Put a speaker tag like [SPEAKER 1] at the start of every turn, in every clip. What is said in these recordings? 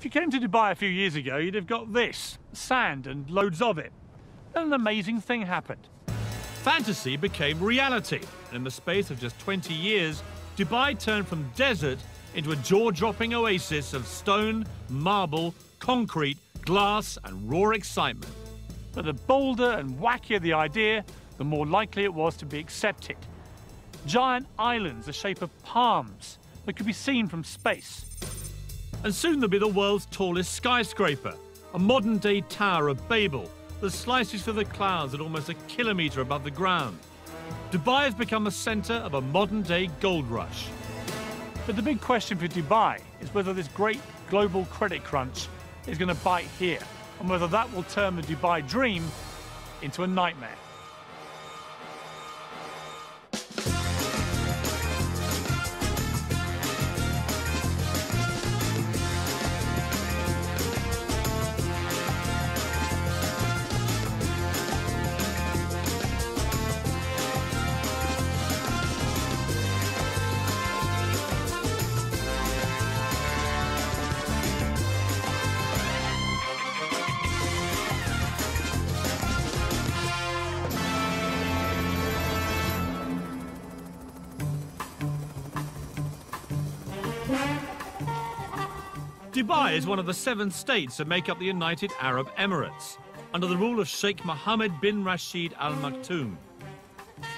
[SPEAKER 1] If you came to Dubai a few years ago, you'd have got this, sand and loads of it. Then an amazing thing happened.
[SPEAKER 2] Fantasy became reality, and in the space of just 20 years, Dubai turned from desert into a jaw-dropping oasis of stone, marble, concrete, glass and raw excitement.
[SPEAKER 1] But the bolder and wackier the idea, the more likely it was to be accepted. Giant islands the shape of palms that could be seen from space.
[SPEAKER 2] And soon there'll be the world's tallest skyscraper, a modern-day Tower of Babel that slices through the clouds at almost a kilometre above the ground. Dubai has become the centre of a modern-day gold rush.
[SPEAKER 1] But the big question for Dubai is whether this great global credit crunch is going to bite here, and whether that will turn the Dubai dream into a nightmare.
[SPEAKER 2] Dubai is one of the 7 states that make up the United Arab Emirates, under the rule of Sheikh Mohammed bin Rashid Al Maktoum.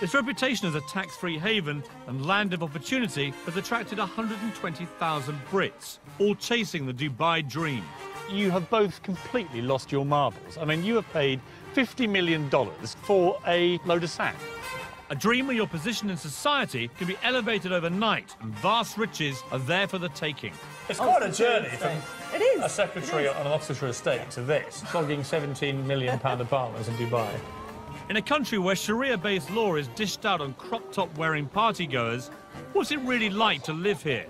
[SPEAKER 2] Its reputation as a tax-free haven and land of opportunity has attracted 120,000 Brits, all chasing the Dubai dream.
[SPEAKER 1] You have both completely lost your marbles. I mean, you have paid $50 million for a load of sand.
[SPEAKER 2] A dream where your position in society can be elevated overnight and vast riches are there for the taking.
[SPEAKER 1] It's quite a journey from
[SPEAKER 3] a
[SPEAKER 1] secretary on an Oxfordshire estate to this, flogging £17 million apartments in Dubai.
[SPEAKER 2] In a country where Sharia-based law is dished out on crop-top-wearing partygoers, what's it really like to live here?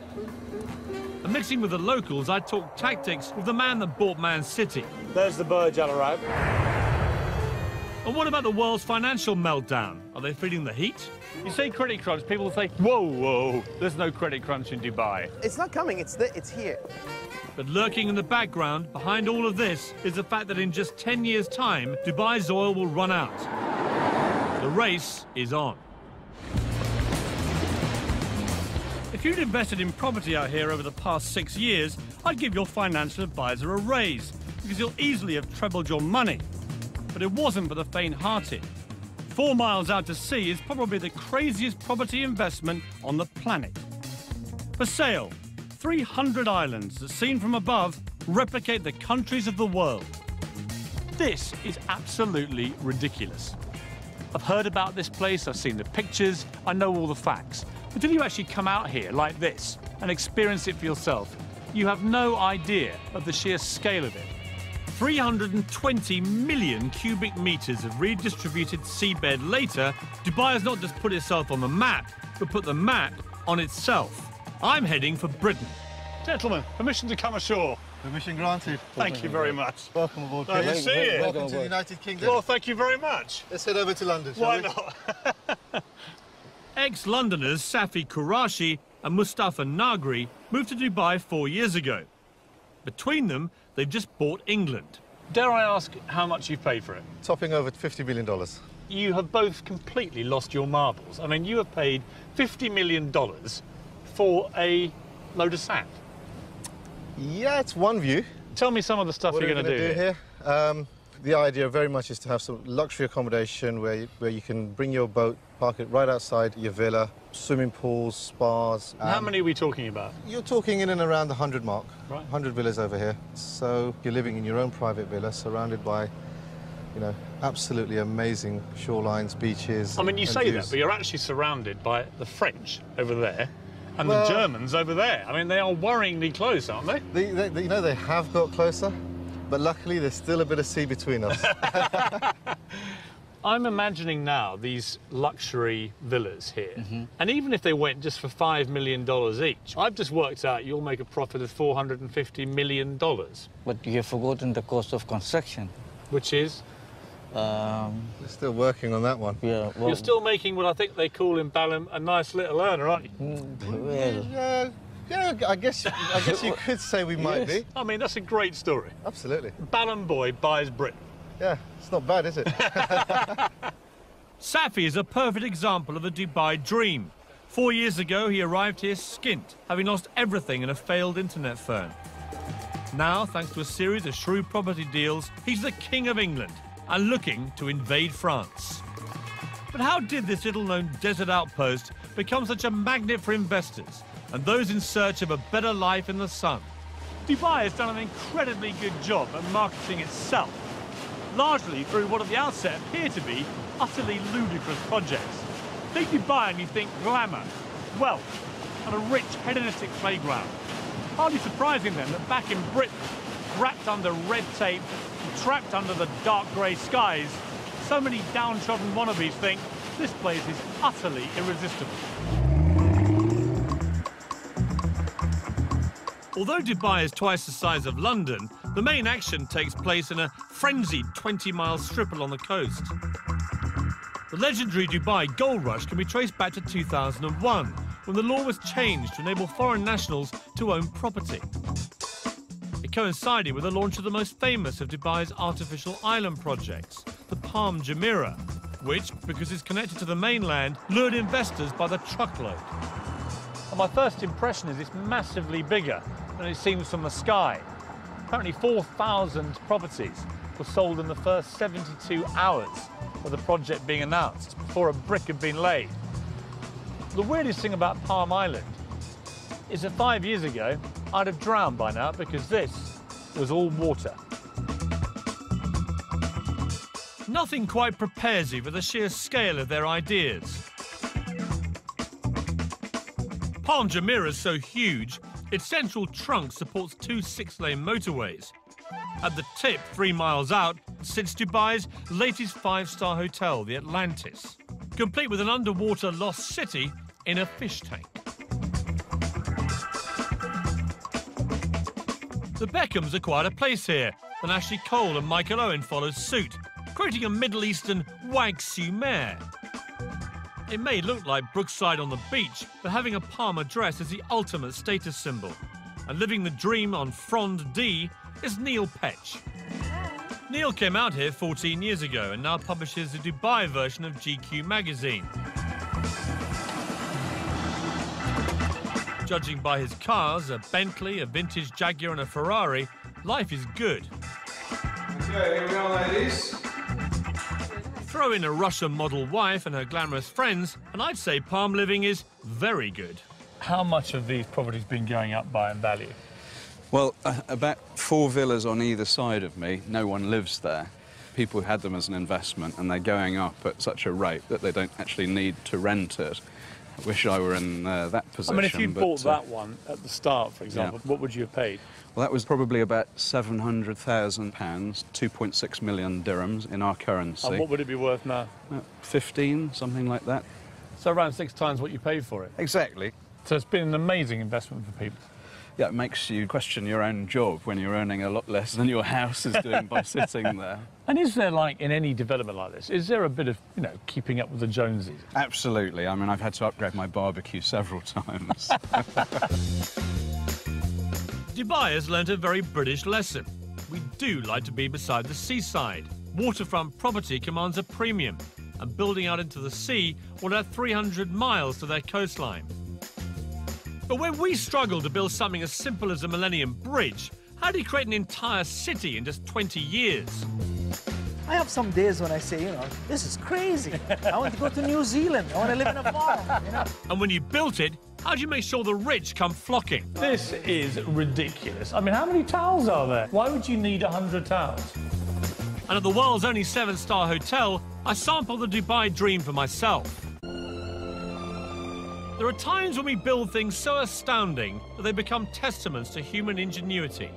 [SPEAKER 2] And mixing with the locals, I talk tactics with the man that bought Man City.
[SPEAKER 1] There's the Burj Al Arab.
[SPEAKER 2] And what about the world's financial meltdown? Are they feeling the heat?
[SPEAKER 1] You say credit crunch, people say, whoa, whoa, there's no credit crunch in Dubai.
[SPEAKER 3] It's not coming, it's here.
[SPEAKER 2] But lurking in the background, behind all of this, is the fact that in just 10 years' time, Dubai's oil will run out. The race is on. If you'd invested in property out here over the past 6 years, I'd give your financial advisor a raise, because you'll easily have trebled your money. But it wasn't for the faint-hearted. 4 miles out to sea is probably the craziest property investment on the planet. For sale, 300 islands that, seen from above, replicate the countries of the world. This is absolutely ridiculous. I've heard about this place, I've seen the pictures, I know all the facts. Until you actually come out here like this and experience it for yourself, you have no idea of the sheer scale of it. 320 million cubic metres of redistributed seabed later, Dubai has not just put itself on the map, but put the map on itself. I'm heading for Britain.
[SPEAKER 1] Gentlemen, permission to come ashore.
[SPEAKER 4] Permission granted.
[SPEAKER 1] Thank you very much.
[SPEAKER 4] Welcome aboard.
[SPEAKER 1] Nice to see you.
[SPEAKER 4] Welcome to the United Kingdom.
[SPEAKER 1] Well, thank you very much.
[SPEAKER 4] Let's head over to London, shall
[SPEAKER 1] Why
[SPEAKER 4] we?
[SPEAKER 1] not?
[SPEAKER 2] Ex-Londoners Safi Qurashi and Mustafa Nagri moved to Dubai 4 years ago. Between them, they've just bought England.
[SPEAKER 1] Dare I ask how much you've paid for it?
[SPEAKER 4] Topping over $50 million.
[SPEAKER 1] You have both completely lost your marbles. I mean, you have paid $50 million for a load of sand.
[SPEAKER 4] Yeah, it's one view.
[SPEAKER 1] Tell me some of the stuff
[SPEAKER 4] What
[SPEAKER 1] you're
[SPEAKER 4] are we
[SPEAKER 1] going to do
[SPEAKER 4] here? The idea very much is to have some luxury accommodation where you can bring your boat, park it right outside your villa, swimming pools, spas.
[SPEAKER 1] How many are we talking about?
[SPEAKER 4] You're talking in and around the 100 mark.
[SPEAKER 1] Right.
[SPEAKER 4] 100 villas over here. So you're living in your own private villa, surrounded by, you know, absolutely amazing shorelines, beaches.
[SPEAKER 1] I mean, you
[SPEAKER 4] and
[SPEAKER 1] say
[SPEAKER 4] views.
[SPEAKER 1] that, but you're actually surrounded by the French over there and
[SPEAKER 4] Well,
[SPEAKER 1] the Germans over there. I mean, they are worryingly close, aren't they?
[SPEAKER 4] You know, they have got closer, but luckily there's still a bit of sea between us.
[SPEAKER 1] I'm imagining now these luxury villas here, and even if they went just for $5 million each, I've just worked out you'll make a profit of $450 million.
[SPEAKER 5] But you have forgotten the cost of construction.
[SPEAKER 1] Which is?
[SPEAKER 4] We're still working on that one.
[SPEAKER 5] Yeah,
[SPEAKER 1] You're still making what I think they call in Balham a nice little earner, aren't you?
[SPEAKER 5] well,
[SPEAKER 4] Yeah, Yeah, I guess you could say we might be.
[SPEAKER 1] I mean, that's a great story.
[SPEAKER 4] Absolutely.
[SPEAKER 1] Ballon boy buys Britain.
[SPEAKER 4] Yeah, it's not bad, is it?
[SPEAKER 2] Safi is a perfect example of the Dubai dream. 4 years ago, he arrived here skint, having lost everything in a failed internet firm. Now, thanks to a series of shrewd property deals, he's the King of England and looking to invade France. But how did this little-known desert outpost become such a magnet for investors and those in search of a better life in the sun?
[SPEAKER 1] Dubai has done an incredibly good job at marketing itself, largely through what at the outset appear to be utterly ludicrous projects. Think Dubai and you think glamour, wealth, and a rich hedonistic playground. Hardly surprising then that back in Britain, wrapped under red tape and trapped under the dark grey skies, so many downtrodden wannabes think this place is utterly irresistible.
[SPEAKER 2] Although Dubai is twice the size of London, the main action takes place in a frenzied 20-mile strip along the coast. The legendary Dubai gold rush can be traced back to 2001, when the law was changed to enable foreign nationals to own property. It coincided with the launch of the most famous of Dubai's artificial island projects, the Palm Jumeirah, which, because it's connected to the mainland, lured investors by the truckload.
[SPEAKER 1] And my first impression is it's massively bigger than it seems from the sky. Apparently 4,000 properties were sold in the first 72 hours of the project being announced, before a brick had been laid. The weirdest thing about Palm Island is that 5 years ago, I'd have drowned by now because this was all water.
[SPEAKER 2] Nothing quite prepares you for the sheer scale of their ideas. Palm Jumeirah is so huge, its central trunk supports 2 6-lane motorways. At the tip, 3 miles out, sits Dubai's latest 5-star hotel, the Atlantis, complete with an underwater lost city in a fish tank. The Beckhams acquired a place here, and Ashley Cole and Michael Owen followed suit, creating a Middle Eastern wag-su-mare. It may look like Brookside on the beach, but having a Palmer dress is the ultimate status symbol. And living the dream on Frond D is Neil Petch. Neil came out here 14 years ago and now publishes the Dubai version of GQ magazine. Judging by his cars, a Bentley, a vintage Jaguar and a Ferrari, life is good.
[SPEAKER 6] Okay, here we are, ladies.
[SPEAKER 2] Throw in a Russian model wife and her glamorous friends, and I'd say Palm living is very good.
[SPEAKER 1] How much have these properties been going up by in value?
[SPEAKER 6] Well, about 4 villas on either side of me. No one lives there. People had them as an investment, and they're going up at such a rate that they don't actually need to rent it. I wish I were in that position.
[SPEAKER 1] I mean, if you bought that one at the start, for example, what would you have paid?
[SPEAKER 6] Well, that was probably about £700,000, 2.6 million dirhams in our currency.
[SPEAKER 1] And what would it be worth now?
[SPEAKER 6] 15, something like that.
[SPEAKER 1] So around 6 times what you paid for it.
[SPEAKER 6] Exactly.
[SPEAKER 1] So it's been an amazing investment for people.
[SPEAKER 6] Yeah, it makes you question your own job when you're earning a lot less than your house is doing by sitting there.
[SPEAKER 1] And is there, like, in any development like this, is there a bit of, you know, keeping up with the Joneses?
[SPEAKER 6] Absolutely. I mean, I've had to upgrade my barbecue several times.
[SPEAKER 2] Dubai has learnt a very British lesson. We do like to be beside the seaside. Waterfront property commands a premium, and building out into the sea will add 300 miles to their coastline. But when we struggle to build something as simple as a Millennium Bridge, how do you create an entire city in just 20 years?
[SPEAKER 3] I have some days when I say, you know, this is crazy. I want to go to New Zealand. I want to live in a farm, you know.
[SPEAKER 2] And when you built it, how do you make sure the rich come flocking?
[SPEAKER 1] This is ridiculous. I mean, how many towels are there? Why would you need 100 towels?
[SPEAKER 2] And at the world's only 7-star hotel, I sampled the Dubai dream for myself. There are times when we build things so astounding that they become testaments to human ingenuity.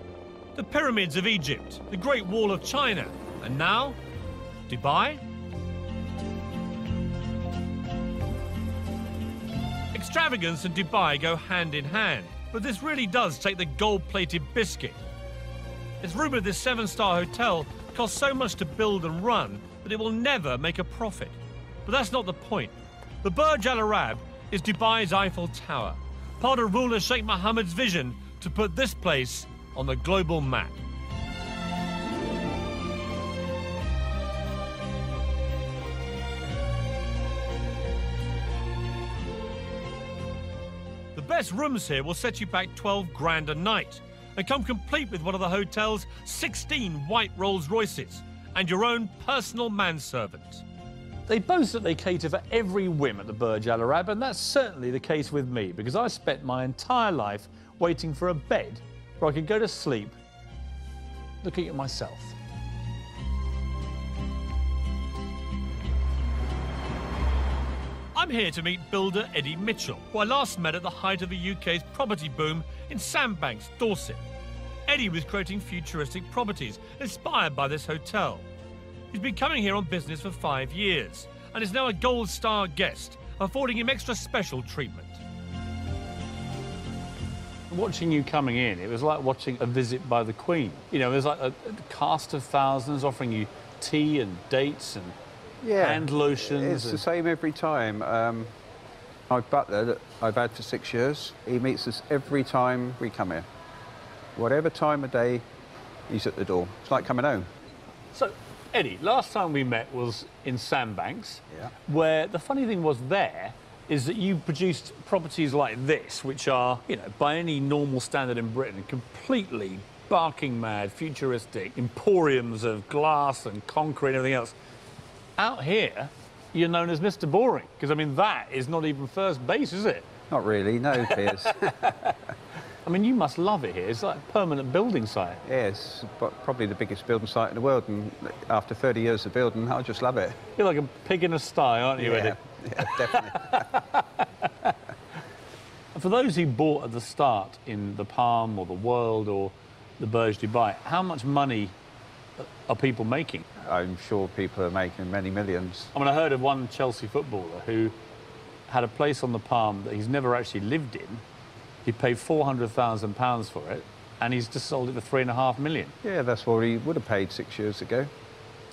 [SPEAKER 2] The pyramids of Egypt, the Great Wall of China, and now, Dubai? Extravagance and Dubai go hand in hand, but this really does take the gold-plated biscuit. It's rumoured this 7-star hotel costs so much to build and run that it will never make a profit. But that's not the point. The Burj Al Arab is Dubai's Eiffel Tower, part of ruler Sheikh Mohammed's vision to put this place on the global map. The best rooms here will set you back 12 grand a night and come complete with one of the hotel's 16 white Rolls Royces and your own personal manservant.
[SPEAKER 7] They boast that they cater for every whim at the Burj Al Arab, and that's certainly the case with me, because I spent my entire life waiting for a bed where I could go to sleep looking at myself.
[SPEAKER 2] I'm here to meet builder Eddie Mitchell, who I last met at the height of the UK's property boom in Sandbanks, Dorset. Eddie was creating futuristic properties inspired by this hotel. He's been coming here on business for 5 years and is now a gold star guest, affording him extra special treatment.
[SPEAKER 7] Watching you coming in, it was like watching a visit by the Queen. You know, it was like a cast of thousands offering you tea and dates and hand lotions.
[SPEAKER 8] It's the same every time. My butler that I've had for 6 years, he meets us every time we come here. Whatever time of day, he's at the door. It's like coming home.
[SPEAKER 7] So, Eddie, last time we met was in Sandbanks,
[SPEAKER 8] Yeah.
[SPEAKER 7] where the funny thing was there is that you produced properties like this, which are, you know, by any normal standard in Britain, completely barking mad, futuristic, emporiums of glass and concrete and everything else. Out here, you're known as Mr. Boring, because, I mean, that is not even first base, is it?
[SPEAKER 8] Not really, no, Piers.
[SPEAKER 7] I mean, you must love it here. It's like a permanent building site.
[SPEAKER 8] Yes, but probably the biggest building site in the world, and after 30 years of building, I just love it.
[SPEAKER 7] You're like a pig in a sty, aren't you, Eddie?
[SPEAKER 8] Yeah, definitely.
[SPEAKER 7] For those who bought at the start in the Palm or the World or the Burj Dubai, how much money are people making?
[SPEAKER 8] I'm sure people are making many millions.
[SPEAKER 7] I mean, I heard of one Chelsea footballer who had a place on the Palm that he's never actually lived in. He paid £400,000 for it, and he's just sold it for $3.5 million.
[SPEAKER 8] Yeah, that's what he would have paid 6 years ago.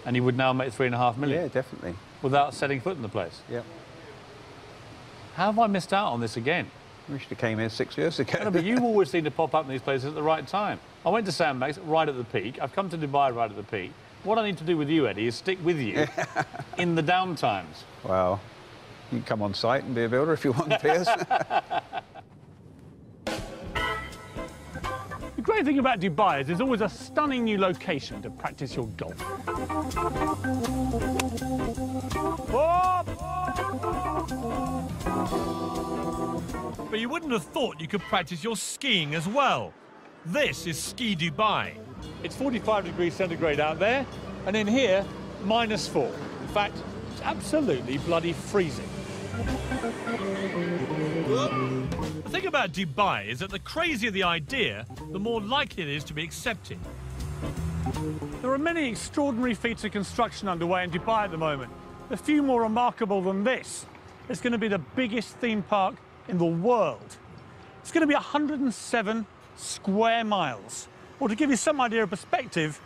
[SPEAKER 7] And he would now make $3.5 million?
[SPEAKER 8] Yeah, definitely.
[SPEAKER 7] Without setting foot in the place?
[SPEAKER 8] Yeah.
[SPEAKER 7] How have I missed out on this again?
[SPEAKER 8] We should have came here 6 years ago.
[SPEAKER 7] No, but you always seem to pop up in these places at the right time. I went to Sandbanks right at the peak. I've come to Dubai right at the peak. What I need to do with you, Eddie, is stick with you in the down times.
[SPEAKER 8] Well, you can come on site and be a builder if you want, Piers.
[SPEAKER 2] The great thing about Dubai is there's always a stunning new location to practice your golf. But you wouldn't have thought you could practice your skiing as well. This is Ski Dubai. It's 45 degrees centigrade out there, and in here, -4. In fact, it's absolutely bloody freezing. The thing about Dubai is that the crazier the idea, the more likely it is to be accepted. There are many extraordinary feats of construction underway in Dubai at the moment. A few more remarkable than this. It's going to be the biggest theme park in the world. It's going to be 107 square miles. Or to give you some idea of perspective,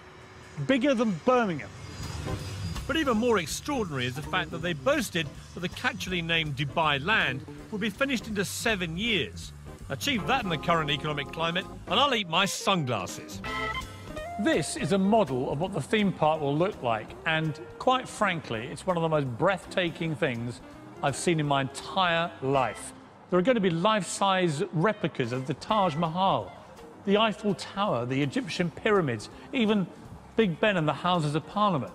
[SPEAKER 2] bigger than Birmingham. But even more extraordinary is the fact that they boasted that the catchily named Dubai Land would be finished into 7 years. Achieve that in the current economic climate, and I'll eat my sunglasses. This is a model of what the theme park will look like, and quite frankly, it's one of the most breathtaking things I've seen in my entire life. There are going to be life-size replicas of the Taj Mahal, the Eiffel Tower, the Egyptian pyramids, even Big Ben and the Houses of Parliament.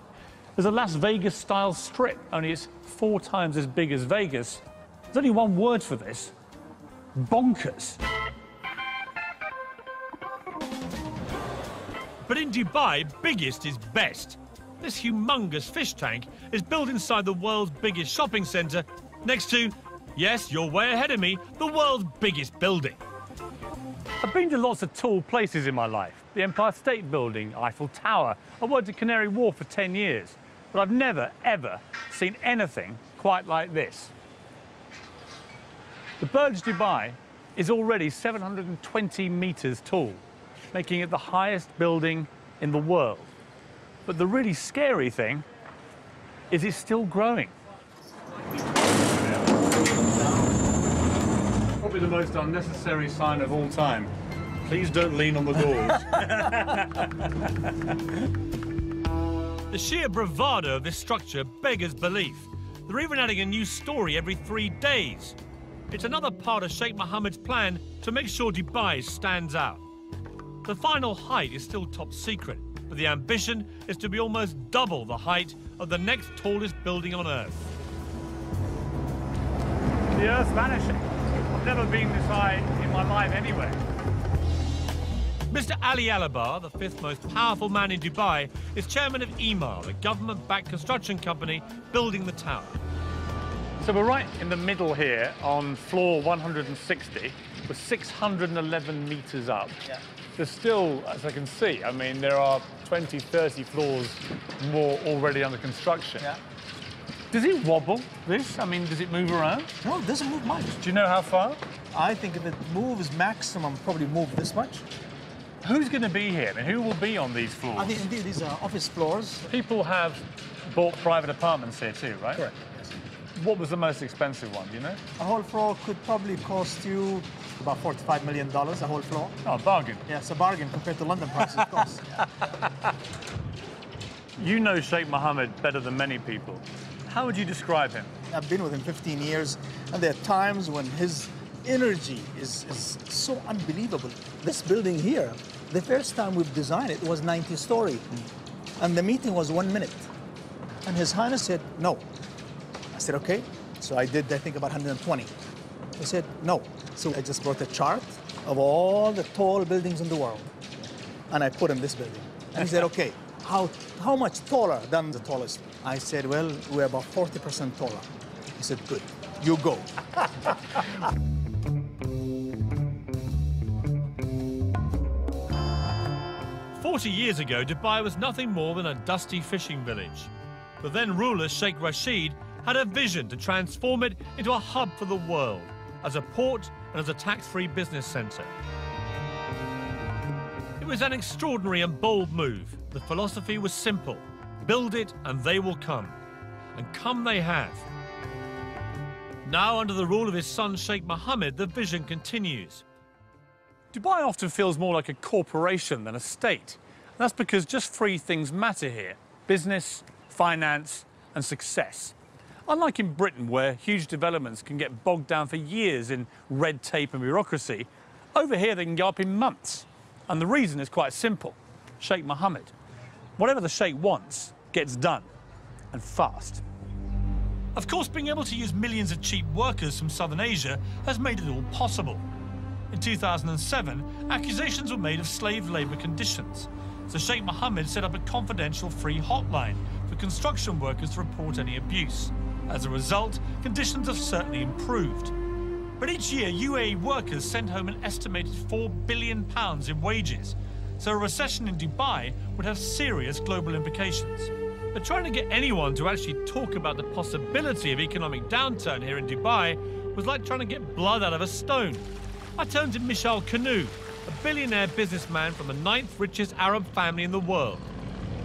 [SPEAKER 2] There's a Las Vegas-style strip, only it's 4 times as big as Vegas. There's only one word for this: bonkers. But in Dubai, biggest is best. This humongous fish tank is built inside the world's biggest shopping centre, next to, yes, you're way ahead of me, the world's biggest building. I've been to lots of tall places in my life. The Empire State Building, Eiffel Tower. I worked at Canary Wharf for 10 years. But I've never, ever seen anything quite like this. The Burj Dubai is already 720 metres tall, making it the highest building in the world. But the really scary thing is it's still growing. Probably the most unnecessary sign of all time. Please don't lean on the doors.
[SPEAKER 1] The sheer bravado of this structure beggars belief. They're even adding a new story every 3 days. It's another part of Sheikh Mohammed's plan to make sure Dubai stands out. The final height is still top secret, but the ambition is to be almost double the height of the next tallest building on Earth.
[SPEAKER 2] The Earth's vanishing. I've never been this high in my life anyway.
[SPEAKER 1] Mr. Ali Alabar, the 5th most powerful man in Dubai, is chairman of Emaar, a government-backed construction company building the tower.
[SPEAKER 2] So we're right in the middle here on floor 160. We're 611 metres up.
[SPEAKER 3] Yeah.
[SPEAKER 2] There's still, as I can see, I mean, there are 20, 30 floors more already under construction.
[SPEAKER 3] Yeah.
[SPEAKER 2] Does it wobble, this? I mean, does it move around?
[SPEAKER 3] No, it doesn't move much.
[SPEAKER 2] Do you know how far?
[SPEAKER 3] I think if it moves maximum, probably move this much.
[SPEAKER 2] Who's going to be here? I mean, who will be on these floors?
[SPEAKER 3] I think indeed these are office floors.
[SPEAKER 2] People have bought private apartments here too, right?
[SPEAKER 3] Correct. Yes.
[SPEAKER 2] What was the most expensive one, do you know?
[SPEAKER 3] A whole floor could probably cost you about $45 million, a whole floor.
[SPEAKER 2] Oh, bargain.
[SPEAKER 3] Yeah, it's a bargain compared to London prices, of course.
[SPEAKER 2] You know Sheikh Mohammed better than many people. How would you describe him?
[SPEAKER 3] I've been with him 15 years, and there are times when his energy is so unbelievable. This building here, the first time we've designed it was 90-story, and the meeting was 1 minute. And His Highness said, no. I said, okay. So I did, I think, about 120. He said, no. So I just brought a chart of all the tall buildings in the world, and I put in this building. And he said, okay, how much taller than the tallest? I said, well, we're about 40% taller. He said, good, you go.
[SPEAKER 1] 40 years ago, Dubai was nothing more than a dusty fishing village. The then ruler, Sheikh Rashid, had a vision to transform it into a hub for the world, as a port and as a tax-free business centre. It was an extraordinary and bold move. The philosophy was simple: build it and they will come. And come they have. Now, under the rule of his son Sheikh Mohammed, the vision continues.
[SPEAKER 2] Dubai often feels more like a corporation than a state. That's because just three things matter here: business, finance, and success. Unlike in Britain, where huge developments can get bogged down for years in red tape and bureaucracy, over here they can go up in months. And the reason is quite simple: Sheikh Mohammed. Whatever the Sheikh wants gets done, and fast.
[SPEAKER 1] Of course, being able to use millions of cheap workers from Southern Asia has made it all possible. In 2007, accusations were made of slave labour conditions, so Sheikh Mohammed set up a confidential free hotline for construction workers to report any abuse. As a result, conditions have certainly improved. But each year, UAE workers send home an estimated £4 billion in wages, so a recession in Dubai would have serious global implications. But trying to get anyone to actually talk about the possibility of economic downturn here in Dubai was like trying to get blood out of a stone. I turned to Michel Canoe, a billionaire businessman from the 9th richest Arab family in the world.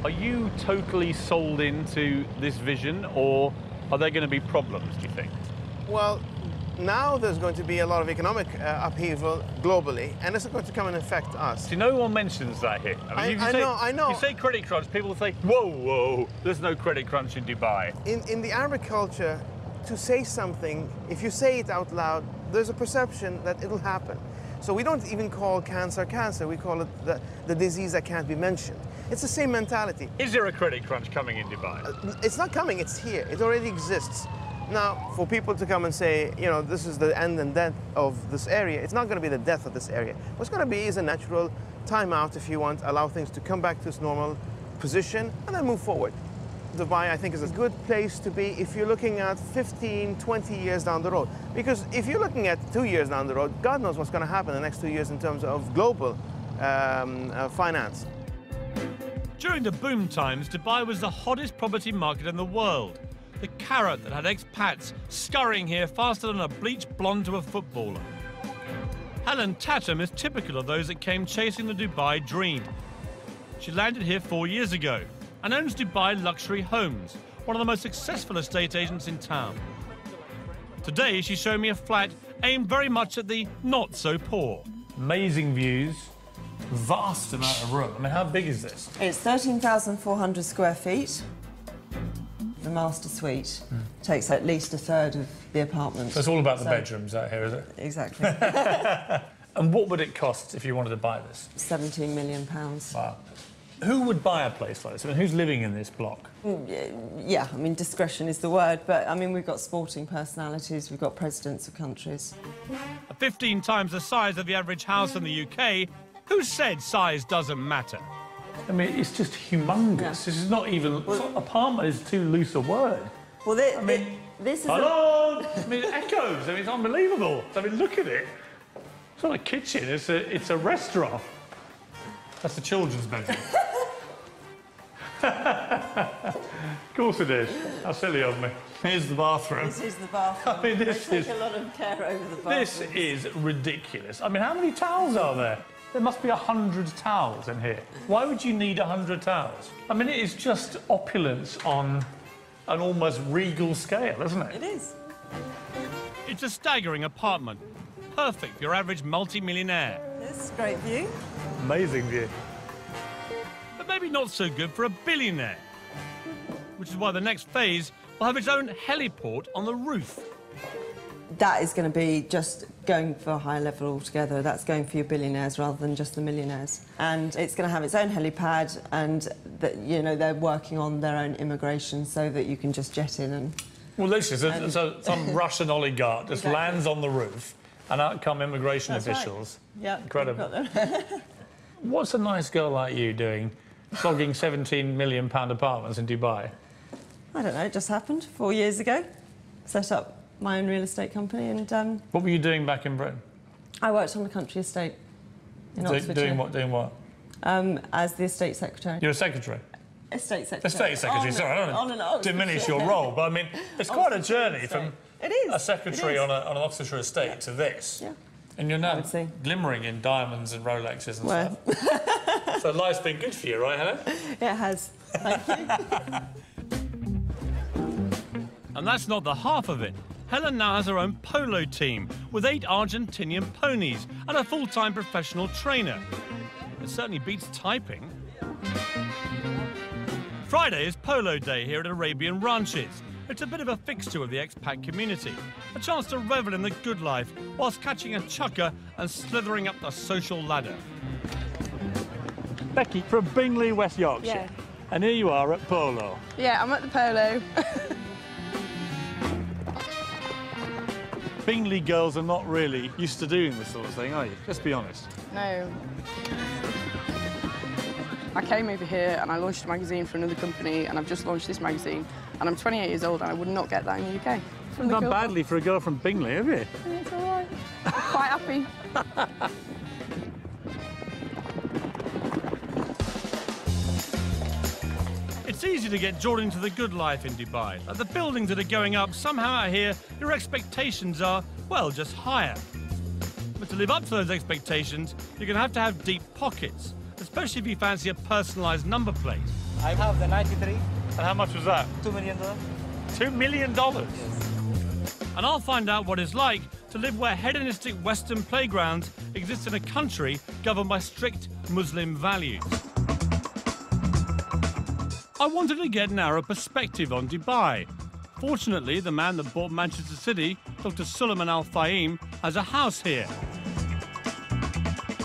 [SPEAKER 2] Are you totally sold into this vision, or are there going to be problems, do you think?
[SPEAKER 9] Well, now there's going to be a lot of economic upheaval globally, and it's going to come and affect us.
[SPEAKER 2] See, no one mentions that here.
[SPEAKER 9] I know.
[SPEAKER 2] You say credit crunch, people will say, whoa, there's no credit crunch in Dubai.
[SPEAKER 9] In the Arabic culture, to say something, if you say it out loud, there's a perception that it'll happen. So we don't even call cancer cancer, we call it the disease that can't be mentioned. It's the same mentality.
[SPEAKER 2] Is there a credit crunch coming in Dubai?
[SPEAKER 9] It's not coming, it's here. It already exists. Now, for people to come and say, you know, this is the end and death of this area, it's not going to be the death of this area. What's going to be is a natural timeout, if you want, allow things to come back to its normal position and then move forward. Dubai, I think, is a good place to be if you're looking at 15, 20 years down the road. Because if you're looking at 2 years down the road, God knows what's going to happen in the next 2 years in terms of global finance.
[SPEAKER 1] During the boom times, Dubai was the hottest property market in the world. The carrot that had expats scurrying here faster than a bleached blonde to a footballer. Helen Tatum is typical of those that came chasing the Dubai dream. She landed here 4 years ago and owns Dubai Luxury Homes, one of the most successful estate agents in town. Today, she showed me a flat
[SPEAKER 2] aimed very much at the not-so-poor.
[SPEAKER 7] Amazing views, vast amount of room. I mean, how big is this?
[SPEAKER 10] It's 13,400 square feet. The master suite takes at least a third of the apartment.
[SPEAKER 7] So it's all about the bedrooms out here, is it?
[SPEAKER 10] Exactly.
[SPEAKER 7] And what would it cost if you wanted to buy this?
[SPEAKER 10] £17 million.
[SPEAKER 7] Wow. Who would buy a place like this? I mean, who's living in this block?
[SPEAKER 10] Yeah, I mean, discretion is the word, but, I mean, we've got sporting personalities, we've got presidents of countries.
[SPEAKER 2] 15 times the size of the average house in the UK, who said size doesn't matter?
[SPEAKER 7] I mean, it's just humongous.
[SPEAKER 10] Yeah.
[SPEAKER 7] This is not even... apartment is too loose a word.
[SPEAKER 10] Well, this is...
[SPEAKER 7] Hello! I mean, it echoes. I mean, it's unbelievable. I mean, look at it. It's not a kitchen, it's a restaurant. That's the children's bedroom. Of course it is. How silly of me. Here's the bathroom.
[SPEAKER 10] This is the bathroom.
[SPEAKER 7] I mean, this
[SPEAKER 10] they
[SPEAKER 7] is...
[SPEAKER 10] take a lot of care over the bathroom.
[SPEAKER 7] This is ridiculous. I mean, how many towels are there? There must be 100 towels in here. Why would you need 100 towels? I mean, it is just opulence on an almost regal scale, isn't it?
[SPEAKER 10] It is.
[SPEAKER 2] It's a staggering apartment. Perfect for your average multi-millionaire.
[SPEAKER 10] This is a great view.
[SPEAKER 7] Amazing view.
[SPEAKER 2] But maybe not so good for a billionaire. Which is why the next phase will have its own heliport on the roof.
[SPEAKER 10] That is going to be just going for a higher level altogether. That's going for your billionaires rather than just the millionaires. And it's going to have its own helipad, and you know, they're working on their own immigration so that you can just jet in and...
[SPEAKER 7] Well, literally, so some Russian oligarch just lands on the roof, and out come immigration officials.
[SPEAKER 10] Right. Yeah,
[SPEAKER 7] incredible. What's a nice girl like you doing, flogging £17 million apartments in Dubai?
[SPEAKER 10] I don't know, it just happened 4 years ago. Set up my own real estate company, and
[SPEAKER 7] What were you doing back in Britain?
[SPEAKER 10] I worked on a country estate in Oxfordshire.
[SPEAKER 7] Doing what?
[SPEAKER 10] As the estate secretary.
[SPEAKER 7] You're a secretary?
[SPEAKER 10] Estate secretary.
[SPEAKER 7] Estate secretary, sorry, I don't want to diminish your role, but I mean, it's quite a journey from a secretary on an Oxfordshire estate to this.
[SPEAKER 10] Yeah.
[SPEAKER 7] And you're now glimmering in diamonds and Rolexes and stuff. So life's been good for you, right, Helen?
[SPEAKER 10] It has. Thank you.
[SPEAKER 2] And that's not the half of it. Helen now has her own polo team with 8 Argentinian ponies and a full-time professional trainer. It certainly beats typing. Friday is polo day here at Arabian Ranches. It's a bit of a fixture of the expat community, a chance to revel in the good life whilst catching a chukker and slithering up the social ladder.
[SPEAKER 1] Becky from Bingley, West Yorkshire.
[SPEAKER 11] Yeah.
[SPEAKER 1] And here you are at polo.
[SPEAKER 11] Yeah, I'm at the polo.
[SPEAKER 1] Bingley girls are not really used to doing this sort of thing, are you? Let's be honest.
[SPEAKER 11] No. I came over here and I launched a magazine for another company, and I've just launched this magazine, and I'm 28 years old and I would not get that in the UK.
[SPEAKER 1] Not badly for a girl from Bingley, have you?
[SPEAKER 11] It's all right. I'm quite happy.
[SPEAKER 2] It's easy to get drawn into the good life in Dubai. Like the buildings that are going up, somehow out here, your expectations are, well, just higher. But to live up to those expectations, you're going to have deep pockets, especially if you fancy a personalised number plate.
[SPEAKER 12] I have the 93.
[SPEAKER 1] And how much was that?
[SPEAKER 12] $2 million.
[SPEAKER 2] $2 million?
[SPEAKER 12] Yes.
[SPEAKER 2] And I'll find out what it's like to live where hedonistic Western playgrounds exist in a country governed by strict Muslim values. I wanted to get an Arab perspective on Dubai. Fortunately, the man that bought Manchester City, Dr. Suleiman Al Fahim, has a house here.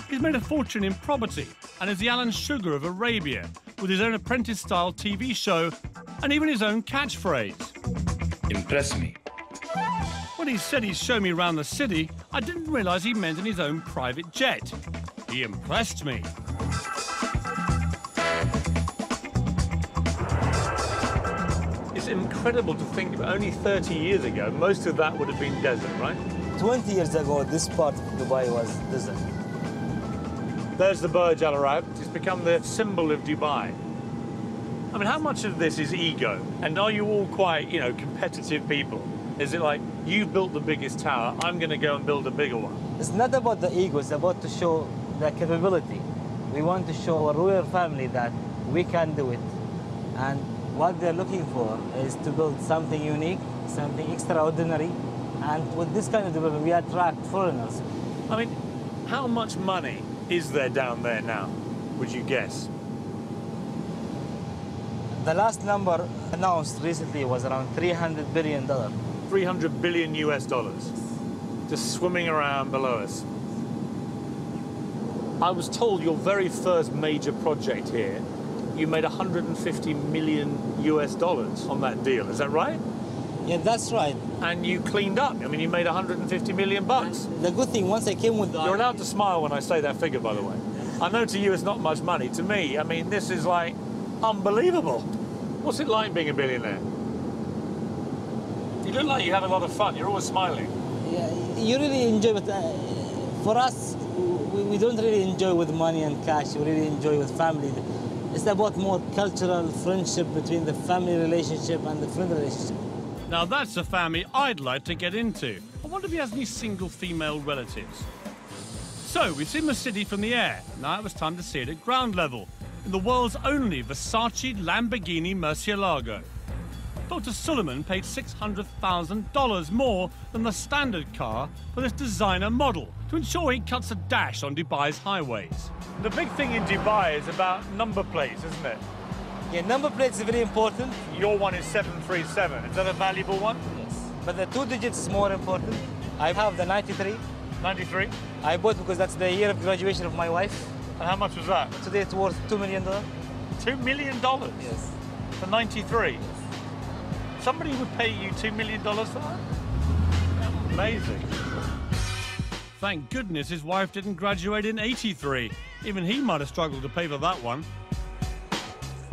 [SPEAKER 2] He's made a fortune in property and is the Alan Sugar of Arabia, with his own apprentice-style TV show and even his own catchphrase.
[SPEAKER 13] Impress me.
[SPEAKER 2] When he said he'd show me around the city, I didn't realise he meant in his own private jet. He impressed me.
[SPEAKER 1] It's incredible to think about. Only 30 years ago, most of that would have been desert, right?
[SPEAKER 12] 20 years ago, this part of Dubai was desert.
[SPEAKER 1] There's the Burj Al Arab. It's become the symbol of Dubai. I mean, how much of this is ego? And are you all quite, you know, competitive people? Is it like, you built the biggest tower, I'm going to go and build a bigger one?
[SPEAKER 12] It's not about the ego, it's about to show the capability. We want to show our royal family that we can do it. And what they're looking for is to build something unique, something extraordinary, And with this kind of development, we attract foreigners.
[SPEAKER 7] I mean, how much money is there down there now, would you guess?
[SPEAKER 12] The last number announced recently was around $300 billion.
[SPEAKER 7] 300 billion US dollars, just swimming around below us. I was told your very first major project here, you made 150 million US dollars on that deal, is that right?
[SPEAKER 12] Yeah, that's right.
[SPEAKER 7] And you cleaned up. I mean, you made 150 million bucks.
[SPEAKER 12] The good thing, once I came with the...
[SPEAKER 7] You're allowed to smile when I say that figure, by the way. I know to you it's not much money. To me, I mean, this is like unbelievable. What's it like being a billionaire? You look like you have a lot of fun. You're always smiling.
[SPEAKER 12] Yeah, you really enjoy it. For us, we don't really enjoy with money and cash. We really enjoy with family. It's about more cultural friendship between the family relationship and the friend relationship.
[SPEAKER 2] Now that's a family I'd like to get into. I wonder if he has any single female relatives. So we've seen the city from the air. Now it was time to see it at ground level, in the world's only Versace Lamborghini Murcielago. Dr. Suleiman paid $600,000 more than the standard car for this designer model to ensure he cuts a dash on Dubai's highways.
[SPEAKER 7] The big thing in Dubai is about number plates, isn't it?
[SPEAKER 12] Yeah, number plates is very important.
[SPEAKER 7] Your one is 737. Is that a valuable one?
[SPEAKER 12] Yes. But the 2 digits is more important. I have the 93.
[SPEAKER 7] 93?
[SPEAKER 12] I bought because that's the year of graduation of my wife.
[SPEAKER 7] And how much was that?
[SPEAKER 12] Today it's worth $2 million.
[SPEAKER 7] $2 million?
[SPEAKER 12] Yes.
[SPEAKER 7] For 93? Somebody would pay you $2 million for that? Amazing.
[SPEAKER 2] Thank goodness his wife didn't graduate in '83. Even he might have struggled to pay for that one.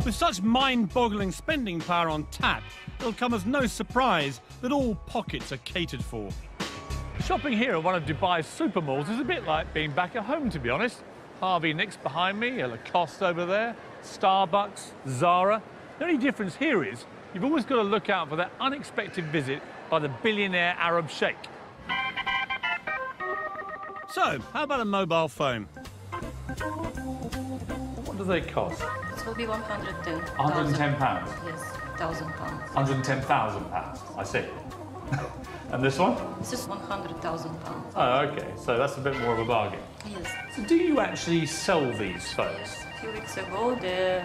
[SPEAKER 2] With such mind-boggling spending power on tap, it'll come as no surprise that all pockets are catered for.
[SPEAKER 7] Shopping here at one of Dubai's super malls is a bit like being back at home, to be honest. Harvey Nicks behind me, a Lacoste over there, Starbucks, Zara. The only difference here is you've always got to look out for that unexpected visit by the billionaire Arab sheikh.
[SPEAKER 2] So, how about a mobile phone?
[SPEAKER 7] What do they cost?
[SPEAKER 13] It will be 110.
[SPEAKER 7] 110 pounds?
[SPEAKER 13] Yes, 1,000 pounds.
[SPEAKER 7] 110,000 pounds, I see. And this one?
[SPEAKER 13] This is 100,000 pounds.
[SPEAKER 7] Oh, okay, so that's a bit more of a bargain.
[SPEAKER 13] Yes.
[SPEAKER 7] So do you actually sell these phones?
[SPEAKER 13] A few weeks ago, the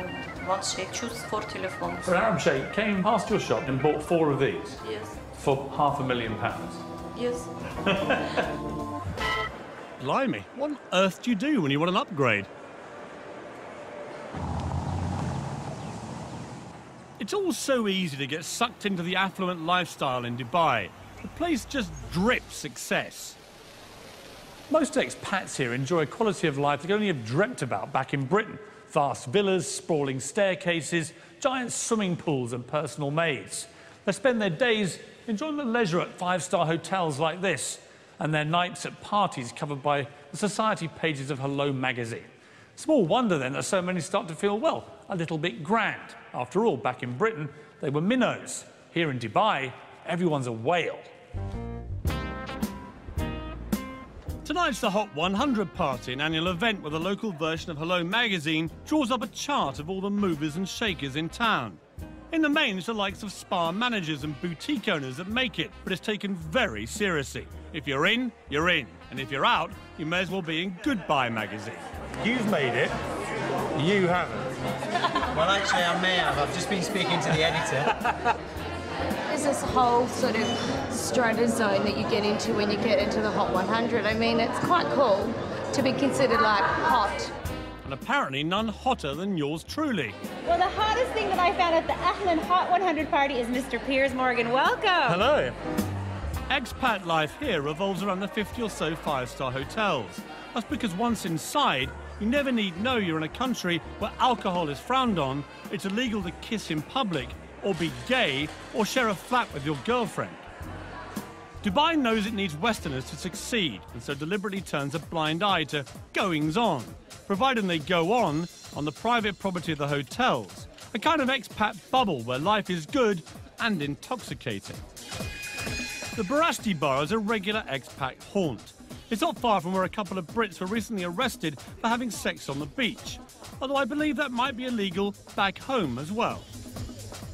[SPEAKER 13] one sheikh chose 4 telephones.
[SPEAKER 7] So an Arab sheikh came past your shop and bought 4 of these?
[SPEAKER 13] Yes.
[SPEAKER 7] For £500,000?
[SPEAKER 13] Yes.
[SPEAKER 2] Blimey, what on earth do you do when you want an upgrade? It's all so easy to get sucked into the affluent lifestyle in Dubai. The place just drips success.
[SPEAKER 7] Most expats here enjoy a quality of life they could only have dreamt about back in Britain. Vast villas, sprawling staircases, giant swimming pools and personal maids. They spend their days enjoying the leisure at 5-star hotels like this, and their nights at parties covered by the society pages of Hello magazine. Small wonder then that so many start to feel, well, a little bit grand. After all, back in Britain, they were minnows. Here in Dubai, everyone's a whale.
[SPEAKER 2] Tonight's the Hot 100 party, an annual event where the local version of Hello magazine draws up a chart of all the movers and shakers in town. In the main, it's the likes of spa managers and boutique owners that make it, but it's taken very seriously. If you're in, you're in. And if you're out, you may as well be in Goodbye magazine.
[SPEAKER 7] You've made it. You haven't.
[SPEAKER 14] Well, actually, I may have. I've just been speaking to the editor.
[SPEAKER 15] There's this whole sort of strata zone that you get into when you get into the Hot 100. I mean, it's quite cool to be considered, like, hot.
[SPEAKER 2] And apparently none hotter than yours truly.
[SPEAKER 16] Well, the hottest thing that I found at the Ahlan Hot 100 party is Mr. Piers Morgan. Welcome.
[SPEAKER 2] Hello. Expat life here revolves around the 50 or so 5-star hotels. That's because once inside, you never need know you're in a country where alcohol is frowned on, it's illegal to kiss in public, or be gay, or share a flat with your girlfriend. Dubai knows it needs Westerners to succeed, and so deliberately turns a blind eye to goings-on, providing they go on the private property of the hotels, a kind of expat bubble where life is good and intoxicating. The Barasti Bar is a regular expat haunt. It's not far from where a couple of Brits were recently arrested for having sex on the beach, although I believe that might be illegal back home as well.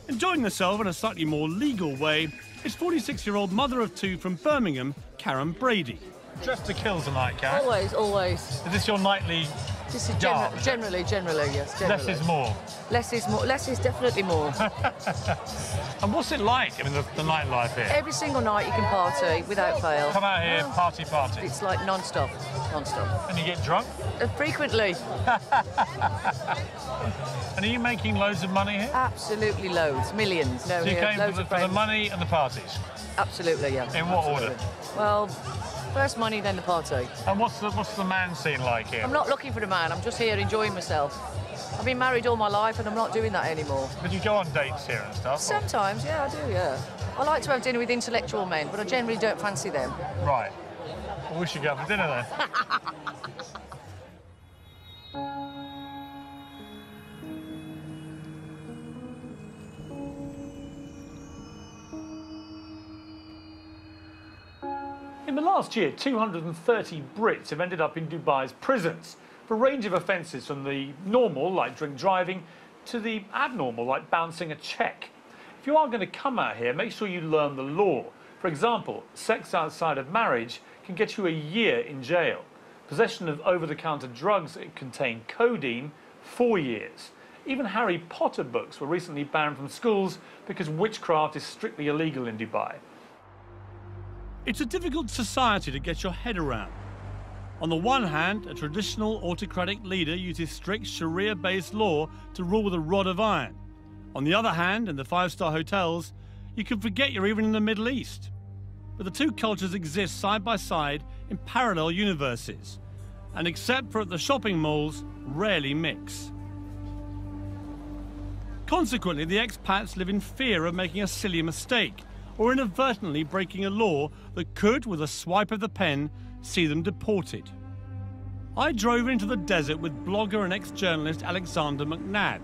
[SPEAKER 2] Enjoying yourself in a slightly more legal way, It's 46-year-old mother of two from Birmingham, Karen Brady.
[SPEAKER 1] Dressed to kill tonight, Karen.
[SPEAKER 17] Always, always.
[SPEAKER 1] Is this your nightly
[SPEAKER 17] This is
[SPEAKER 1] garb?
[SPEAKER 17] generally, yes. Generally.
[SPEAKER 1] Less is more.
[SPEAKER 17] Less is more. Less is definitely more.
[SPEAKER 1] And what's it like? I mean, the nightlife here.
[SPEAKER 17] Every single night you can party without fail.
[SPEAKER 1] Come out here, party.
[SPEAKER 17] It's like non-stop.
[SPEAKER 1] And you get drunk?
[SPEAKER 17] Frequently.
[SPEAKER 1] And are you making loads of money here?
[SPEAKER 17] Absolutely loads, millions. No,
[SPEAKER 1] So you came
[SPEAKER 17] loads
[SPEAKER 1] for
[SPEAKER 17] of
[SPEAKER 1] the
[SPEAKER 17] friends.
[SPEAKER 1] money and the parties?
[SPEAKER 17] Absolutely, yeah.
[SPEAKER 1] In what order?
[SPEAKER 17] Well, first money, then the party.
[SPEAKER 1] And what's the man scene like here?
[SPEAKER 17] I'm not looking for a man. I'm just here enjoying myself. I've been married all my life, and I'm not doing that anymore.
[SPEAKER 1] But you go on dates here and stuff?
[SPEAKER 17] Sometimes, yeah, I do, yeah. I like to have dinner with intellectual men, but I generally don't fancy them.
[SPEAKER 1] Right. Well, we should go for dinner then. In the last year, 230 Brits have ended up in Dubai's prisons for a range of offences, from the normal, like drink driving, to the abnormal, like bouncing a cheque. If you are going to come out here, make sure you learn the law. For example, sex outside of marriage can get you a year in jail. Possession of over-the-counter drugs that contain codeine, 4 years. Even Harry Potter books were recently banned from schools because witchcraft is strictly illegal in Dubai.
[SPEAKER 2] It's a difficult society to get your head around. On the one hand, a traditional autocratic leader uses strict Sharia-based law to rule with a rod of iron. On the other hand, in the five-star hotels, you can forget you're even in the Middle East. But the two cultures exist side by side in parallel universes, and except for at the shopping malls, rarely mix. Consequently, the expats live in fear of making a silly mistake, or inadvertently breaking a law that could, with a swipe of the pen, see them deported. I drove into the desert with blogger and ex-journalist Alexander McNabb.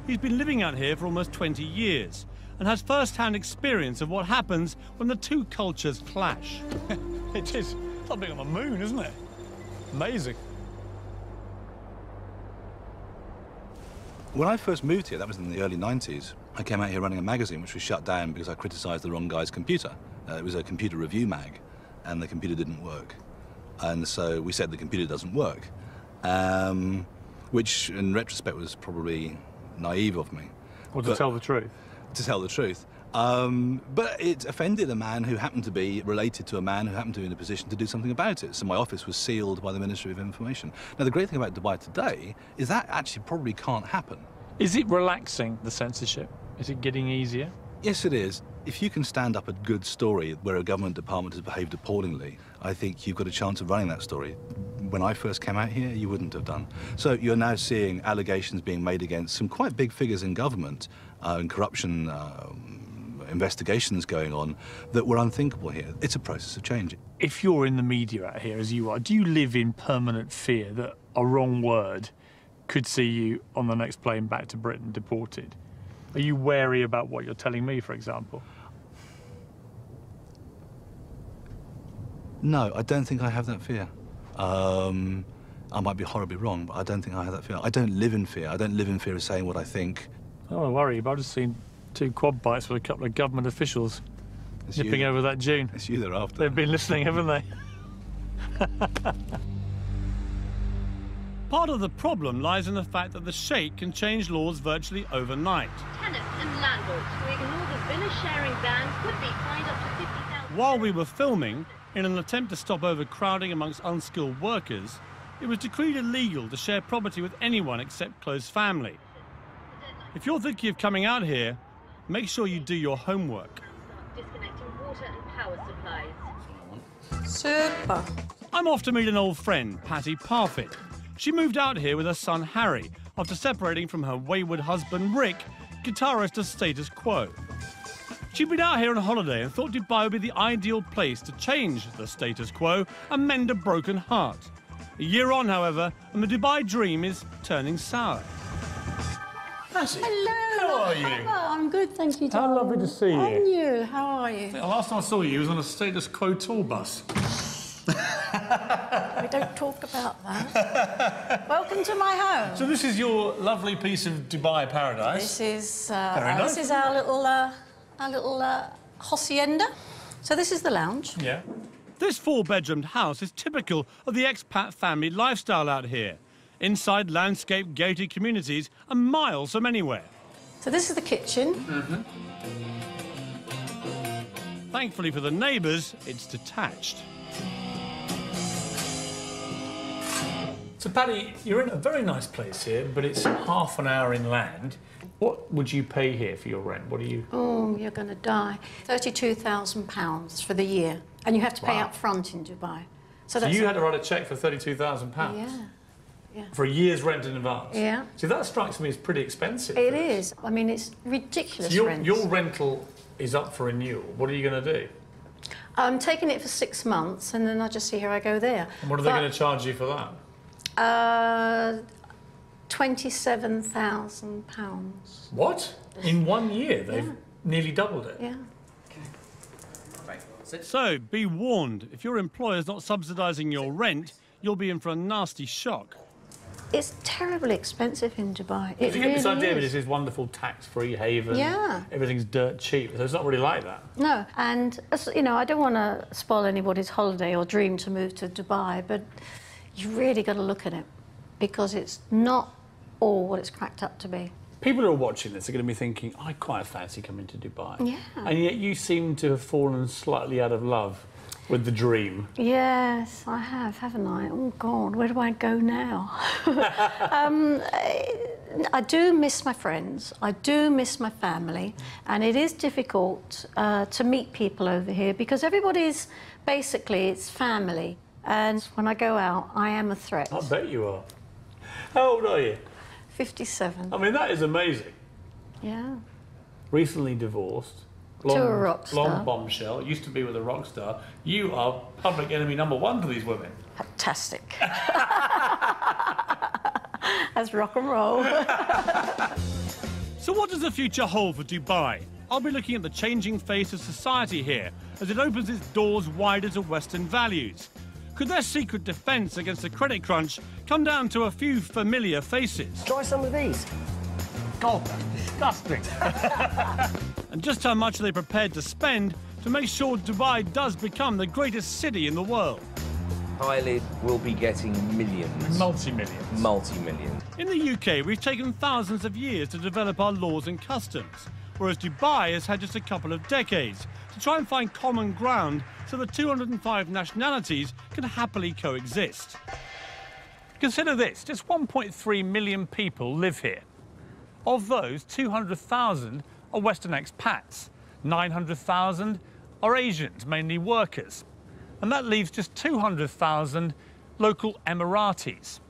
[SPEAKER 2] He's been living out here for almost 20 years and has first-hand experience of what happens when the two cultures clash.
[SPEAKER 1] It is. It's like being on the moon, isn't it? Amazing.
[SPEAKER 18] When I first moved here, that was in the early 90s, I came out here running a magazine which was shut down because I criticised the wrong guy's computer. It was a computer review mag, and the computer didn't work. And so we said the computer doesn't work, which in retrospect was probably naive of me.
[SPEAKER 1] Or to tell the truth.
[SPEAKER 18] To tell the truth. But it offended a man who happened to be related to a man who happened to be in a position to do something about it. So my office was sealed by the Ministry of Information. Now, the great thing about Dubai today is that actually probably can't happen.
[SPEAKER 1] Is it relaxing, the censorship? Is it getting easier?
[SPEAKER 18] Yes, it is. If you can stand up a good story where a government department has behaved appallingly, I think you've got a chance of running that story. When I first came out here, you wouldn't have done. So you're now seeing allegations being made against some quite big figures in government and corruption investigations going on that were unthinkable here. It's a process of change.
[SPEAKER 1] If you're in the media out here, as you are, do you live in permanent fear that a wrong word could see you on the next plane back to Britain deported? Are you wary about what you're telling me, for example?
[SPEAKER 18] No, I don't think I have that fear. I might be horribly wrong, but I don't think I have that fear. I don't live in fear. I don't live in fear of saying what I think.
[SPEAKER 1] I don't worry, but I've just seen 2 quad bikes with a couple of government officials nipping over that dune.
[SPEAKER 18] It's you they're after.
[SPEAKER 1] They've been listening, haven't they?
[SPEAKER 2] Part of the problem lies in the fact that the Sheikh can change laws virtually overnight.
[SPEAKER 19] Tenants and landlords who ignore the villa sharing ban could be fined up to 50,000.
[SPEAKER 2] While we were filming, in an attempt to stop overcrowding amongst unskilled workers, it was decreed illegal to share property with anyone except close family. If you're thinking of coming out here, make sure you do your homework.
[SPEAKER 19] Disconnecting water and power supplies.
[SPEAKER 17] Super.
[SPEAKER 2] I'm off to meet an old friend, Patty Parfit. She moved out here with her son Harry after separating from her wayward husband Rick, guitarist of Status Quo. She'd been out here on holiday and thought Dubai would be the ideal place to change the status quo and mend a broken heart. A year on, however, and the Dubai dream is turning sour.
[SPEAKER 1] Patty,
[SPEAKER 20] hello.
[SPEAKER 1] how are you?
[SPEAKER 20] Hello, I'm good, thank you,
[SPEAKER 1] How
[SPEAKER 20] darling.
[SPEAKER 1] lovely to see you.
[SPEAKER 20] And you, how are you?
[SPEAKER 1] The last time I saw you was on a Status Quo tour bus.
[SPEAKER 20] We don't talk about that. Welcome to my home.
[SPEAKER 1] So this is your lovely piece of Dubai paradise.
[SPEAKER 20] This is
[SPEAKER 1] Very nice.
[SPEAKER 20] this is our little hacienda. So this is the lounge.
[SPEAKER 2] Yeah. This 4-bedroomed house is typical of the expat family lifestyle out here. Inside landscape gated communities are miles from anywhere.
[SPEAKER 20] So this is the kitchen.
[SPEAKER 2] Thankfully for the neighbours, it's detached.
[SPEAKER 7] So, Paddy, you're in a very nice place here, but it's half an hour inland. What would you pay here for your rent? What do you...
[SPEAKER 20] Oh, you're going to die. £32,000 for the year. And you have to pay
[SPEAKER 7] Wow.
[SPEAKER 20] up front in Dubai.
[SPEAKER 7] So you had to write a cheque for £32,000?
[SPEAKER 20] Yeah.
[SPEAKER 7] For a year's rent in advance?
[SPEAKER 20] Yeah.
[SPEAKER 7] See, that strikes me as pretty expensive.
[SPEAKER 20] It is. I mean, it's ridiculous
[SPEAKER 7] So
[SPEAKER 20] rent.
[SPEAKER 7] your rental is up for renewal. What are you going to do?
[SPEAKER 20] I'm taking it for 6 months, and then I just see how I go there.
[SPEAKER 7] And what are they going to charge you for that?
[SPEAKER 20] £27,000.
[SPEAKER 7] What? In 1 year? They've nearly doubled it?
[SPEAKER 20] Yeah.
[SPEAKER 2] So, be warned, if your employer's not subsidising your rent, you'll be in for a nasty shock.
[SPEAKER 20] It's terribly expensive in Dubai.
[SPEAKER 7] If you get this idea of
[SPEAKER 20] is.
[SPEAKER 7] it is this wonderful tax-free haven,
[SPEAKER 20] Yeah.
[SPEAKER 7] everything's dirt cheap, so it's not really like that.
[SPEAKER 20] No, and, you know, I don't want to spoil anybody's holiday or dream to move to Dubai, but you really got to look at it, because it's not all what it's cracked up to be.
[SPEAKER 7] People who are watching this are going to be thinking, I quite fancy coming to Dubai.
[SPEAKER 20] Yeah.
[SPEAKER 7] And yet you seem to have fallen slightly out of love with the dream.
[SPEAKER 20] Yes, I have, haven't I? Oh, God, where do I go now? I do miss my friends. I do miss my family. And it is difficult to meet people over here because everybody's basically, it's family. And when I go out, I am a threat.
[SPEAKER 7] I bet you are. How old are you?
[SPEAKER 20] 57.
[SPEAKER 7] I mean, that is amazing.
[SPEAKER 20] Yeah.
[SPEAKER 7] Recently divorced.
[SPEAKER 20] To a rock star.
[SPEAKER 7] Long bombshell. Used to be with a rock star. You are public enemy #1 to these women.
[SPEAKER 20] Fantastic. That's rock and roll.
[SPEAKER 2] So what does the future hold for Dubai? I'll be looking at the changing face of society here as it opens its doors wider to Western values. Could their secret defence against the credit crunch come down to a few familiar faces?
[SPEAKER 14] Try some of these.
[SPEAKER 2] God, disgusting. And just how much are they prepared to spend to make sure Dubai does become the greatest city in the world?
[SPEAKER 21] Eyelid will be getting millions.
[SPEAKER 2] Multi-millions.
[SPEAKER 21] Multi-million.
[SPEAKER 2] In the UK, we've taken thousands of years to develop our laws and customs, whereas Dubai has had just a couple of decades to try and find common ground so the 205 nationalities can happily coexist.
[SPEAKER 7] Consider this, just 1.3 million people live here. Of those, 200,000 are Western expats. 900,000 are Asians, mainly workers. And that leaves just 200,000 local Emiratis.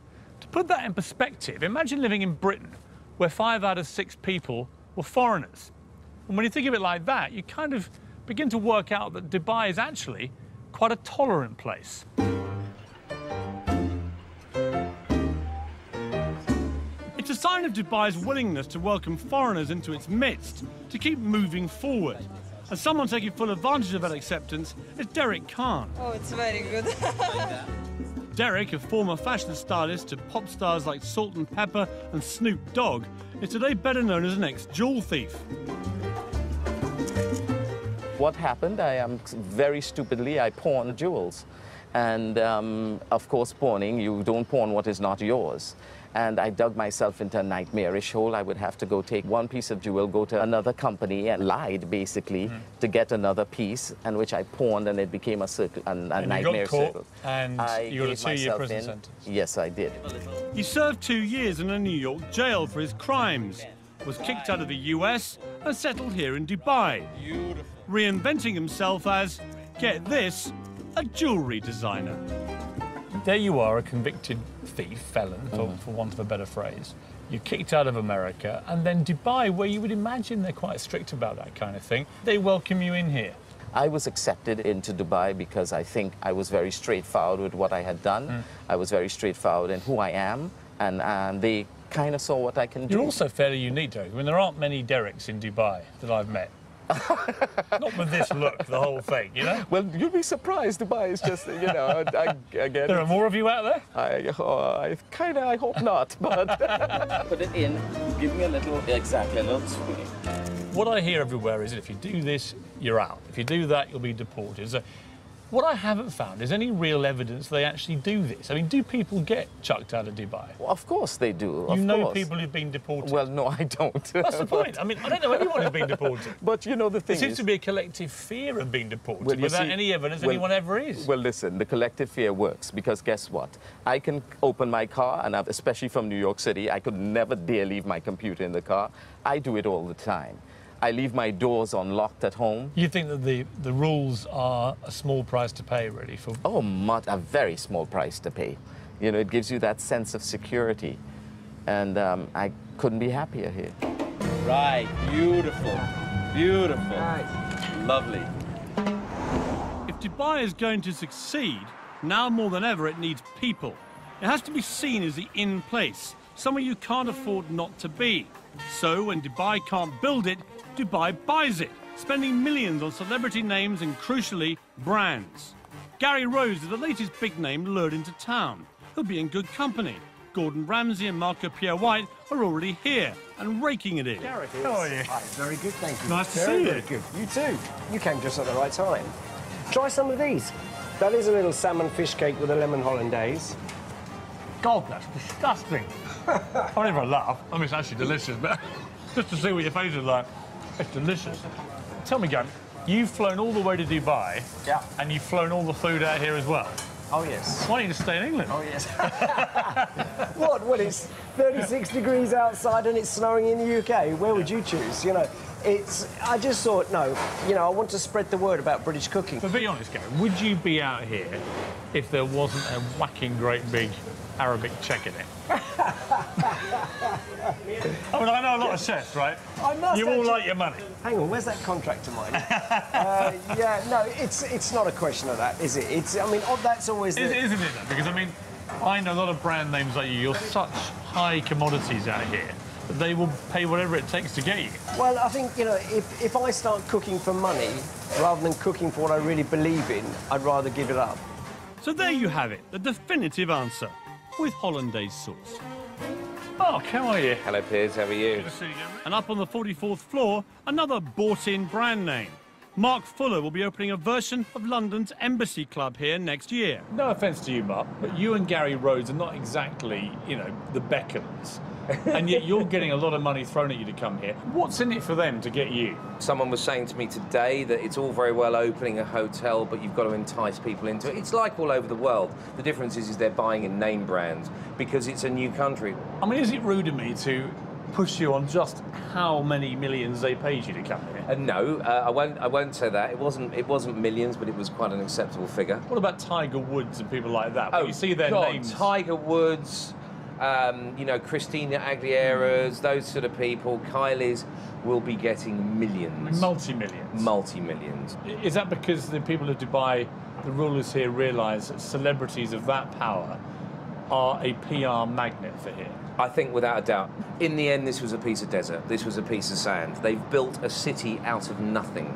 [SPEAKER 7] To put that in perspective, imagine living in Britain, where 5 out of 6 people were foreigners. And when you think of it like that, you kind of begin to work out that Dubai is actually quite a tolerant place.
[SPEAKER 2] It's a sign of Dubai's willingness to welcome foreigners into its midst, to keep moving forward. And someone taking full advantage of that acceptance is Derek Khan.
[SPEAKER 22] Oh, it's very good.
[SPEAKER 2] Derek, a former fashion stylist to pop stars like Salt and Pepper and Snoop Dogg, is today better known as an ex-jewel thief.
[SPEAKER 23] What happened, very stupidly, I pawned jewels. And of course, pawning, you don't pawn what is not yours. And I dug myself into a nightmarish hole. I would have to go take one piece of jewel, go to another company and lied, basically, to get another piece, and which I pawned, and it became a circle, a nightmare circle.
[SPEAKER 7] And you got a 2-year prison sentence.
[SPEAKER 23] Yes, I did.
[SPEAKER 2] He served 2 years in a New York jail for his crimes, was kicked out of the US and settled here in Dubai, reinventing himself as, get this, a jewellery designer.
[SPEAKER 7] There you are, a convicted thief, felon, for want of a better phrase. You're kicked out of America, and then Dubai, where you would imagine they're quite strict about that kind of thing, they welcome you in here.
[SPEAKER 23] I was accepted into Dubai because I think I was very straightforward with what I had done. I was very straightforward in who I am, and they kind of saw what I can do.
[SPEAKER 7] You're also fairly unique, Derek. I mean, there aren't many Dereks in Dubai that I've met. Not with this look, the whole thing, you know?
[SPEAKER 23] Well, you'll be surprised. Dubai is just, you know, again...
[SPEAKER 7] There are more of you out there?
[SPEAKER 23] I hope not, but... Put it in, give me a little swing.
[SPEAKER 7] What I hear everywhere is that if you do this, you're out. If you do that, you'll be deported. So what I haven't found is any real evidence they actually do this. I mean, do people get chucked out of Dubai?
[SPEAKER 23] Well, of course they do.
[SPEAKER 7] You know people who've been deported?
[SPEAKER 23] Well, no, I don't.
[SPEAKER 7] That's the point. I mean, I don't know anyone who's been deported.
[SPEAKER 23] But, you know, the thing
[SPEAKER 7] There seems to be a collective fear of being deported without
[SPEAKER 23] see,
[SPEAKER 7] any evidence anyone ever is.
[SPEAKER 23] Well, listen, the collective fear works because guess what? I can open my car, and especially from New York City, I could never dare leave my computer in the car. I do it all the time. I leave my doors unlocked at home.
[SPEAKER 7] You think that the rules are a small price to pay, really? For
[SPEAKER 23] Oh, a very small price to pay. You know, it gives you that sense of security. And I couldn't be happier here.
[SPEAKER 14] Right, beautiful, beautiful. Right. Lovely.
[SPEAKER 2] If Dubai is going to succeed, now more than ever it needs people. It has to be seen as the in place, somewhere you can't afford not to be. So when Dubai can't build it, Dubai buys it, spending millions on celebrity names and, crucially, brands. Gary Rose is the latest big name lured into town. He'll be in good company. Gordon Ramsay and Marco Pierre White are already here and raking it in.
[SPEAKER 7] Gary, how are you?
[SPEAKER 4] Hi, very good, thank you.
[SPEAKER 7] Nice to see you.
[SPEAKER 4] Very good. You too. You came just at the right time. Try some of these. That is a little salmon fish cake with a lemon hollandaise.
[SPEAKER 7] God, that's disgusting. I don't even laugh. I mean, it's actually delicious, but just to see what your face is like, it's delicious. Tell me, Gary, you've flown all the way to Dubai,
[SPEAKER 4] yeah,
[SPEAKER 7] and you've flown all the food out here as well.
[SPEAKER 4] Oh, yes.
[SPEAKER 7] Why don't you just stay in England?
[SPEAKER 4] Oh, yes. What? Well, it's 36 degrees outside and it's snowing in the UK. Where would you choose? You know, I just thought, no, you know, I want to spread the word about British cooking.
[SPEAKER 7] But be honest, Gary, would you be out here if there wasn't a whacking great big Arabic check in it? I mean, I know a lot of chefs, right? You all like your money.
[SPEAKER 4] Hang on, where's that contract of mine? Yeah, no, it's not a question of that, is it? I mean, that's always the...
[SPEAKER 7] Isn't it, though? Because, I mean, I know a lot of brand names like you. You're such high commodities out here that they will pay whatever it takes to get you.
[SPEAKER 4] Well, I think, you know, if I start cooking for money rather than cooking for what I really believe in, I'd rather give it up.
[SPEAKER 2] So there you have it, the definitive answer, with hollandaise sauce.
[SPEAKER 7] Mark, how are you?
[SPEAKER 21] Hello, Piers, how are you?
[SPEAKER 2] Good to see you. And up on the 44th floor, another bought-in brand name. Mark Fuller will be opening a version of London's Embassy Club here next year.
[SPEAKER 7] No offence to you, Mark, but you and Gary Rhodes are not exactly, you know, the beckons. And yet you're getting a lot of money thrown at you to come here. What's in it for them to get you?
[SPEAKER 21] Someone was saying to me today that it's all very well opening a hotel, but you've got to entice people into it. It's like all over the world. The difference is they're buying in name brands because it's a new country.
[SPEAKER 7] I mean, is it rude of me to push you on just how many millions they paid you to come here?
[SPEAKER 21] No, I won't say that. It wasn't millions, but it was quite an acceptable figure.
[SPEAKER 7] What about Tiger Woods and people like that?
[SPEAKER 21] Oh,
[SPEAKER 7] you see their
[SPEAKER 21] God,
[SPEAKER 7] names.
[SPEAKER 21] Tiger Woods, you know, Christina Aguilera's, those sort of people. Kylie's will be getting millions.
[SPEAKER 7] Multi-millions.
[SPEAKER 21] Multi-millions.
[SPEAKER 7] Is that because the people of Dubai, the rulers here, realise that celebrities of that power are a PR magnet for here?
[SPEAKER 21] I think without a doubt. In the end, this was a piece of desert. This was a piece of sand. They've built a city out of nothing.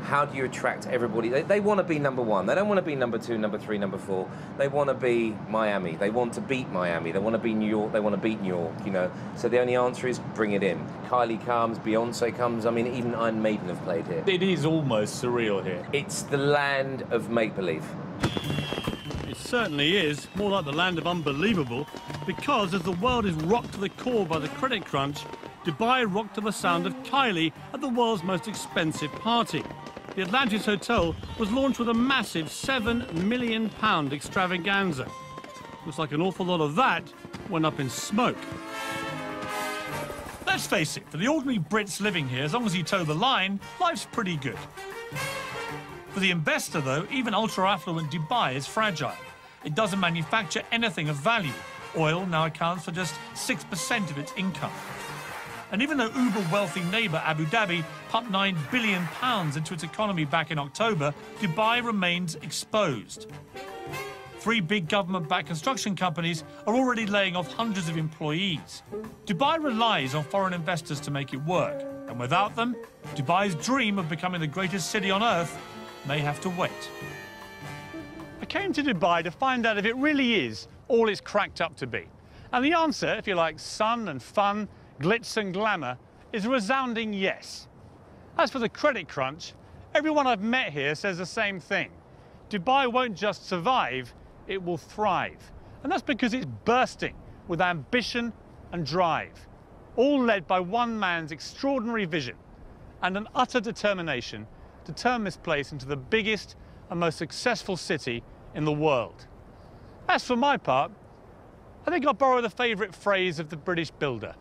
[SPEAKER 21] How do you attract everybody? They want to be number one. They don't want to be number two, number three, number four. They want to be Miami. They want to beat Miami. They want to be New York. They want to beat New York, you know. So the only answer is bring it in. Kylie comes, Beyonce comes. I mean, even Iron Maiden have played here.
[SPEAKER 7] It is almost surreal here.
[SPEAKER 21] It's the land of make-believe.
[SPEAKER 2] It certainly is, more like the land of unbelievable, because as the world is rocked to the core by the credit crunch, Dubai rocked to the sound of Kylie at the world's most expensive party. The Atlantis Hotel was launched with a massive £7 million extravaganza. Looks like an awful lot of that went up in smoke. Let's face it, for the ordinary Brits living here, as long as you toe the line, life's pretty good. For the investor, though, even ultra-affluent Dubai is fragile. It doesn't manufacture anything of value. Oil now accounts for just 6% of its income. And even though uber-wealthy neighbour Abu Dhabi pumped £9 billion into its economy back in October, Dubai remains exposed. 3 big government-backed construction companies are already laying off hundreds of employees. Dubai relies on foreign investors to make it work, and without them, Dubai's dream of becoming the greatest city on earth may have to wait. I came to Dubai to find out if it really is all it's cracked up to be. And the answer, if you like sun and fun, glitz and glamour, is a resounding yes. As for the credit crunch, everyone I've met here says the same thing. Dubai won't just survive, it will thrive. And that's because it's bursting with ambition and drive, all led by one man's extraordinary vision and an utter determination to turn this place into the biggest and most successful city in the world. As for my part, I think I'll borrow the favourite phrase of the British builder.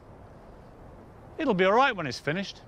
[SPEAKER 2] It'll be all right when it's finished.